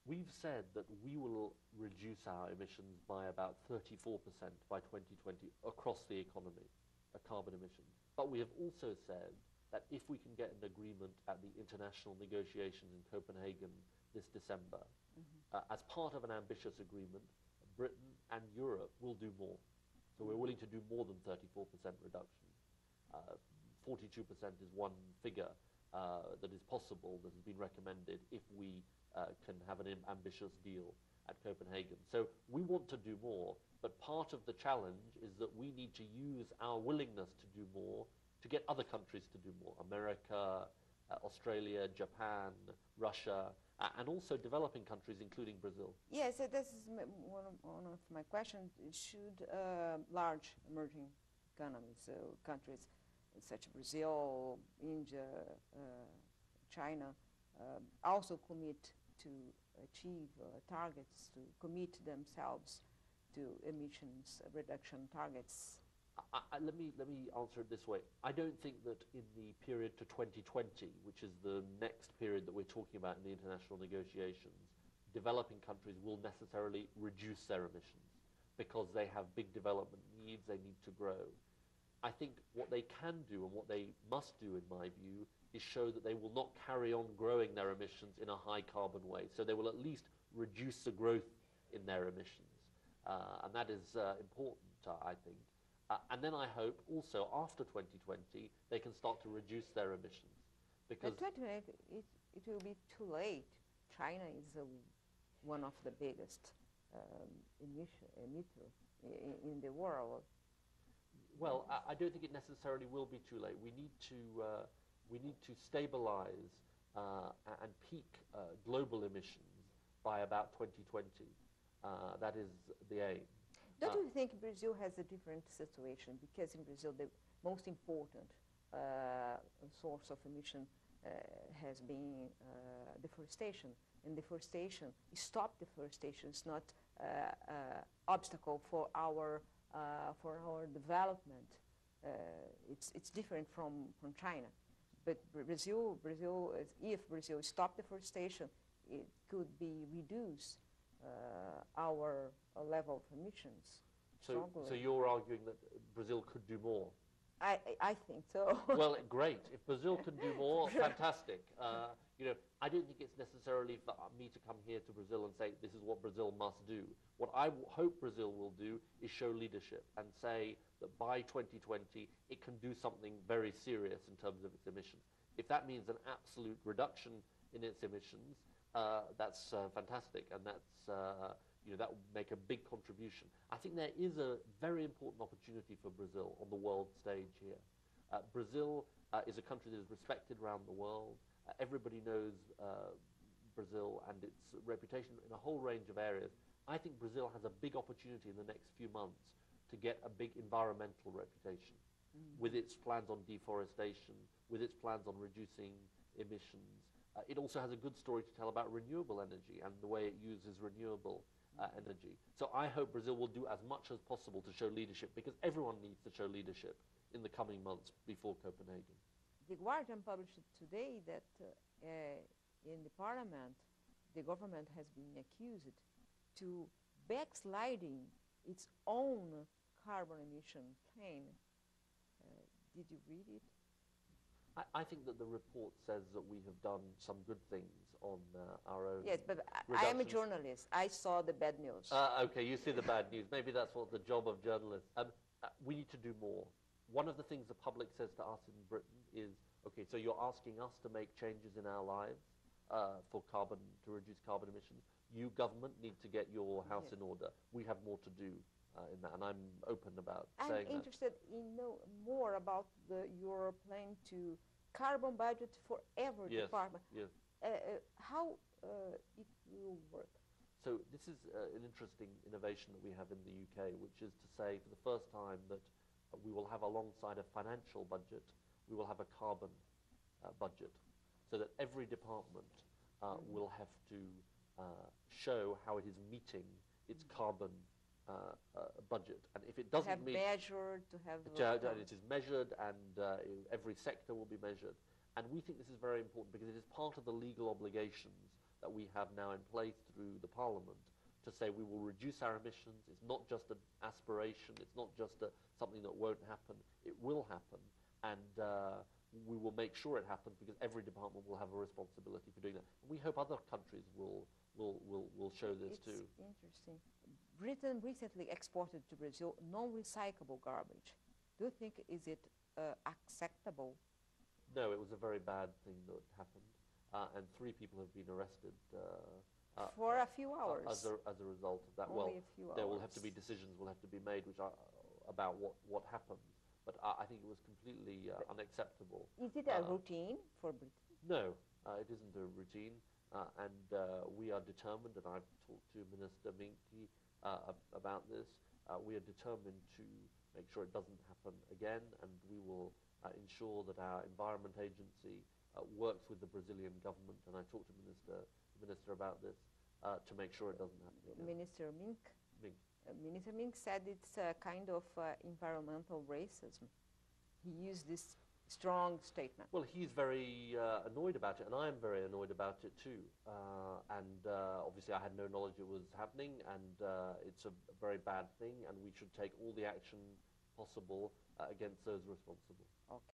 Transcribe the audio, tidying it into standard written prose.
We've said that we will reduce our emissions by about 34% by 2020 across the economy, carbon emissions. But we have also said that if we can get an agreement at the international negotiations in Copenhagen this December, as part of an ambitious agreement, Britain and Europe will do more. So we're willing to do more than 34% reduction. 42% is one figure that is possible, that has been recommended if we can have an ambitious deal at Copenhagen. So we want to do more, but part of the challenge is that we need to use our willingness to do more to get other countries to do more. America, Australia, Japan, Russia, and also developing countries, including Brazil. Yes, this is one of my questions. Should large emerging economies, so countries such as Brazil, India, China, also commit to achieve targets, to commit themselves to emissions reduction targets? Let me answer it this way. I don't think that in the period to 2020, which is the next period that we're talking about in the international negotiations, developing countries will necessarily reduce their emissions because they have big development needs, they need to grow. I think what they can do and what they must do, in my view, is show that they will not carry on growing their emissions in a high carbon way. So they will at least reduce the growth in their emissions. And that is important, I think. And then I hope also after 2020 they can start to reduce their emissions. Because but 2020, it will be too late. China is one of the biggest emitter in the world. Well, I don't think it necessarily will be too late. We need to stabilize and peak global emissions by about 2020. That is the aim. Don't you think Brazil has a different situation? Because in Brazil, the most important source of emission has been deforestation. And deforestation, stop deforestation is not obstacle for our development. It's different from China. But Brazil, if Brazil stop deforestation, it could be reduce our level of emissions. So you're arguing that Brazil could do more? I think so. Well, great. If Brazil can do more, fantastic. I don't think it's necessarily for me to come here to Brazil and say this is what Brazil must do. What I hope Brazil will do is show leadership and say that by 2020 it can do something very serious in terms of its emissions. If that means an absolute reduction in its emissions, that's fantastic, and that's that would make a big contribution. I think there is a very important opportunity for Brazil on the world stage here. Brazil is a country that is respected around the world. Everybody knows Brazil and its reputation in a whole range of areas. I think Brazil has a big opportunity in the next few months to get a big environmental reputation with its plans on deforestation, with its plans on reducing emissions. It also has a good story to tell about renewable energy and the way it uses renewable energy. So I hope Brazil will do as much as possible to show leadership, because everyone needs to show leadership in the coming months before Copenhagen. The Guardian published today that in the parliament, the government has been accused to backsliding its own carbon emission plan. Did you read it? I think that the report says that we have done some good things on our own. Yes, but I am a journalist. I saw the bad news. Okay, you see the bad news. Maybe that's what the job of journalists. We need to do more. One of the things the public says to us in Britain is, okay, so you're asking us to make changes in our lives to reduce carbon emissions. You, government, need to get your house in order. We have more to do in that, and I'm open about saying that. I'm interested in know more about your plan to carbon budget for every department. Yes. How it will work? So this is an interesting innovation that we have in the UK, which is to say for the first time that we will have, alongside a financial budget, we will have a carbon budget, so that every department will have to show how it is meeting its carbon budget, and if it doesn't meet, it is measured, and every sector will be measured. And we think this is very important because it is part of the legal obligations that we have now in place through the Parliament to say we will reduce our emissions. It's not just an aspiration. It's not just something that won't happen. It will happen, and we will make sure it happens because every department will have a responsibility for doing that. And we hope other countries will show this too. It's interesting. Britain recently exported to Brazil non-recyclable garbage. Do you think is it acceptable? No, it was a very bad thing that happened, and 3 people have been arrested. For a few hours. As a result of that. Only a few there will hours. have to be decisions will have to be made which are about what happened. But I think it was completely unacceptable. Is it a routine for Britain? No, it isn't a routine. And we are determined, and I've talked to Minister Minky about this, we are determined to make sure it doesn't happen again, and we will ensure that our Environment Agency works with the Brazilian government, and I talked to Minister about this, to make sure it doesn't happen again. Minister Mink? Mink. Minister Mink said it's a kind of environmental racism. He used this strong statement. Well, he's very annoyed about it, and I am very annoyed about it too. Obviously I had no knowledge it was happening, and it's a very bad thing, and we should take all the action possible against those responsible. Okay.